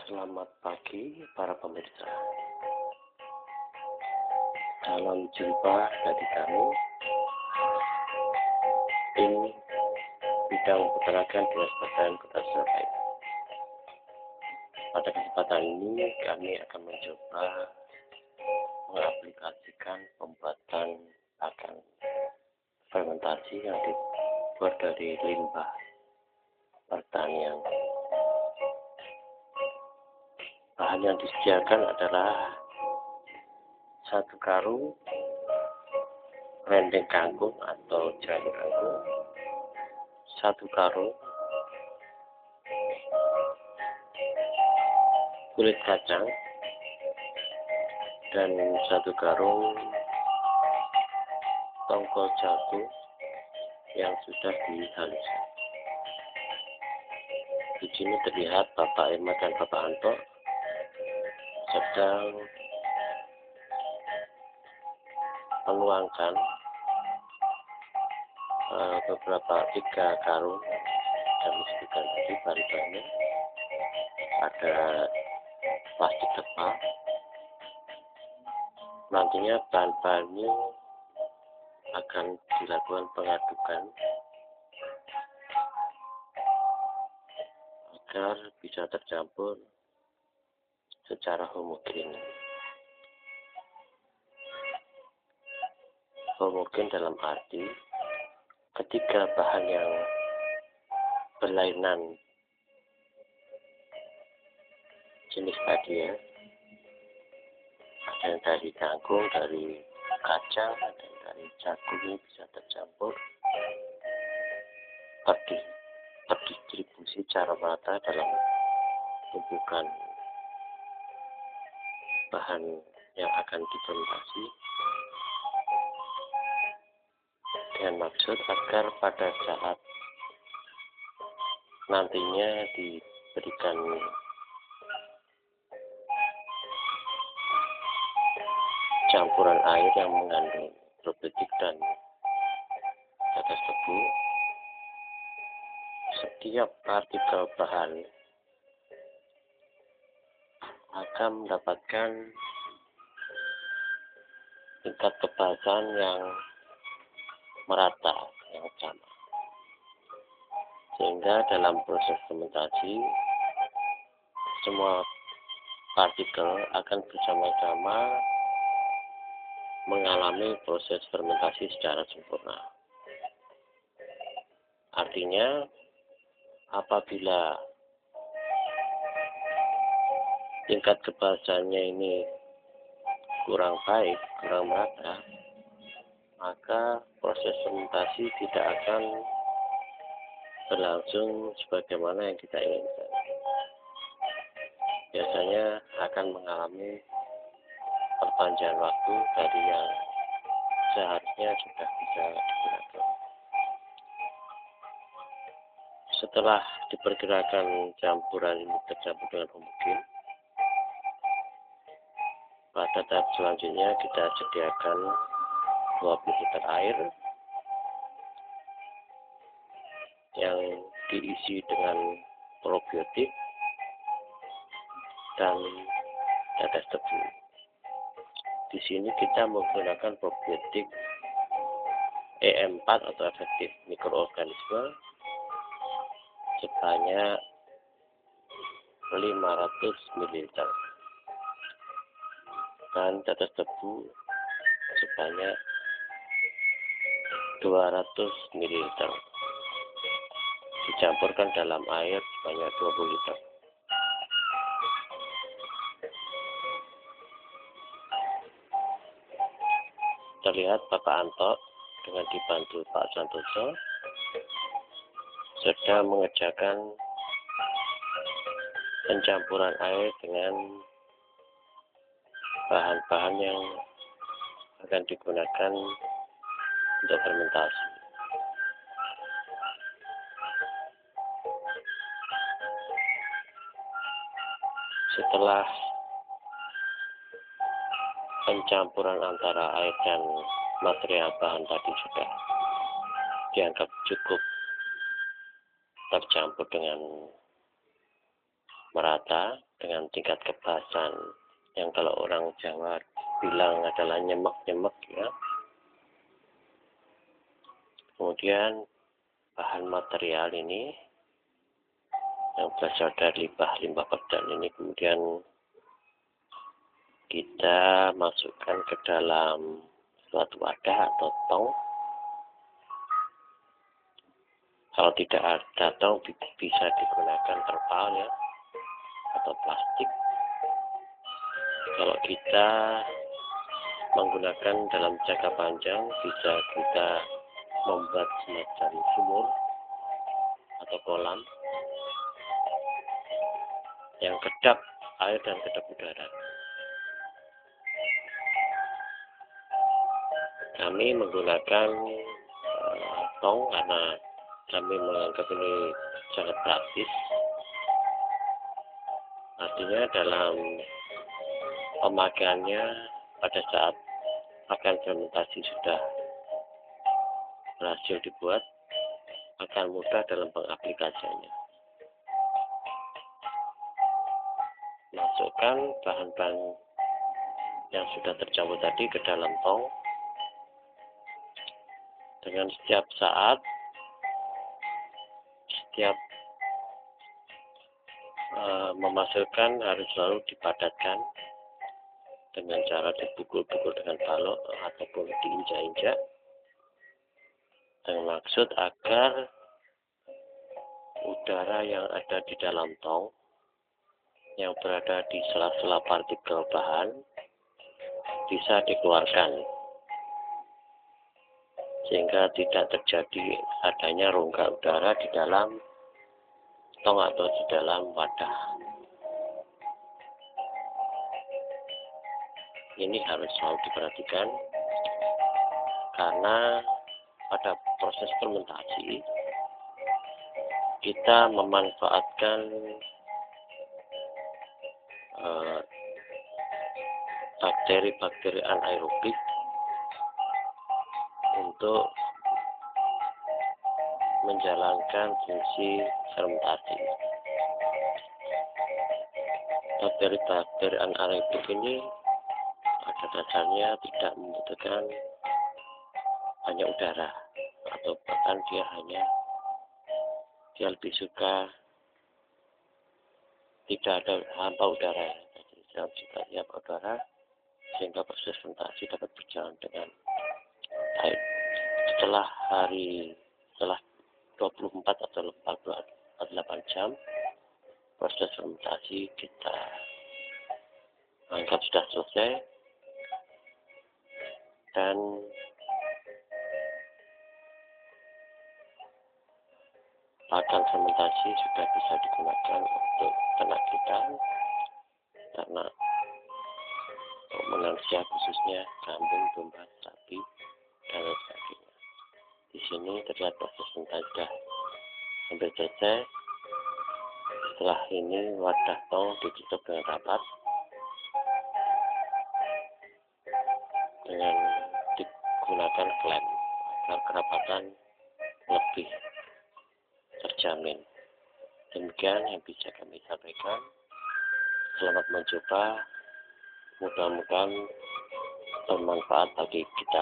Selamat pagi para pemirsa. Salam jumpa dari kami tim bidang peternakan Dinas Pertanian Kota Surabaya. Pada kesempatan ini kami akan mencoba mengaplikasikan pembuatan pakan fermentasi yang dibuat dari limbah pertanian. Bahan yang disediakan adalah 1 karung rendeng kangkung atau jahe kangkung, 1 karung kulit kacang, dan 1 karung tongkol jagung yang sudah dihaluskan. Di sini terlihat Bapak Irma dan Bapak Anto sedang menuangkan beberapa 3 karung yang disebutkan tadi bahan-bahannya. Ada plastik tebal. Nantinya bahan-bahannya akan dilakukan pengadukan agar bisa tercampur secara homogen. Homogen dalam arti ketika bahan yang berlainan jenis tadi ya, ada yang dari kangkung, dari kacang, ada yang dari jagung, ini bisa tercampur terdistribusi secara merata dalam tumpukan bahan yang akan difermentasi dengan maksud agar pada saat nantinya diberikan campuran air yang mengandung probiotik dan tetes tebu, setiap partikel bahan akan mendapatkan tingkat kebasan yang merata, yang sama. Sehingga dalam proses fermentasi, semua partikel akan bersama-sama mengalami proses fermentasi secara sempurna. Artinya, apabila tingkat kebasannya ini kurang baik, kurang merata, maka proses fermentasi tidak akan berlangsung sebagaimana yang kita inginkan. Biasanya akan mengalami perpanjangan waktu dari yang seharusnya sudah bisa digunakan. Setelah diperkirakan campuran ini tercampur dengan homogen, pada tahap selanjutnya kita sediakan 20 liter air yang diisi dengan probiotik dan tetes tebu. Di sini kita menggunakan probiotik E4 atau efektif mikroorganisme sebanyak 500 ml dan tetes tebu sebanyak 200 ml. Dicampurkan dalam air sebanyak 20 liter. Terlihat Bapak Anto dengan dibantu Pak Santoso sedang mengerjakan pencampuran air dengan bahan-bahan yang akan digunakan untuk fermentasi. Setelah pencampuran antara air dan material bahan tadi sudah dianggap cukup tercampur dengan merata dengan tingkat kebasan yang kalau orang Jawa bilang adalah nyemek-nyemek ya. Kemudian bahan material ini yang berasal dari limbah pedan ini kemudian kita masukkan ke dalam suatu wadah atau tong. Kalau tidak ada tong bisa digunakan terpal ya atau plastik. Kalau kita menggunakan dalam jangka panjang bisa kita membuat semacam sumur atau kolam yang kedap air dan kedap udara. Kami menggunakan tong karena kami menganggap ini sangat praktis. Artinya dalam pemakaiannya pada saat akan fermentasi sudah berhasil dibuat, akan mudah dalam pengaplikasiannya. Masukkan bahan-bahan yang sudah tercampur tadi ke dalam tong. Dengan setiap saat, setiap memasukkan harus selalu dipadatkan dengan cara dipukul-pukul dengan balok ataupun diinjak-injak dengan maksud agar udara yang ada di dalam tong yang berada di sela-sela partikel bahan bisa dikeluarkan sehingga tidak terjadi adanya rongga udara di dalam tong atau di dalam wadah. Ini harus selalu diperhatikan karena pada proses fermentasi kita memanfaatkan bakteri-bakteri anaerobik untuk menjalankan fungsi fermentasi. Bakteri-bakteri anaerobik ini pada dasarnya tidak membutuhkan banyak udara atau bahkan dia lebih suka tidak ada hampa udara. Jadi jika dia udara sehingga proses fermentasi dapat berjalan dengan baik. Setelah 24 atau 48 jam proses fermentasi kita anggap sudah selesai dan pakan fermentasi sudah bisa digunakan untuk ternak kita, ternak manusia khususnya kambing, domba, sapi, dan lain sebagainya. Di sini terlihat proses fermentasi sudah hampir selesai. Setelah ini wadah tong ditutup dengan rapat dengan digunakan klem agar kerapatan lebih terjamin. Demikian yang bisa kami sampaikan. Selamat mencoba. Mudah-mudahan bermanfaat bagi kita.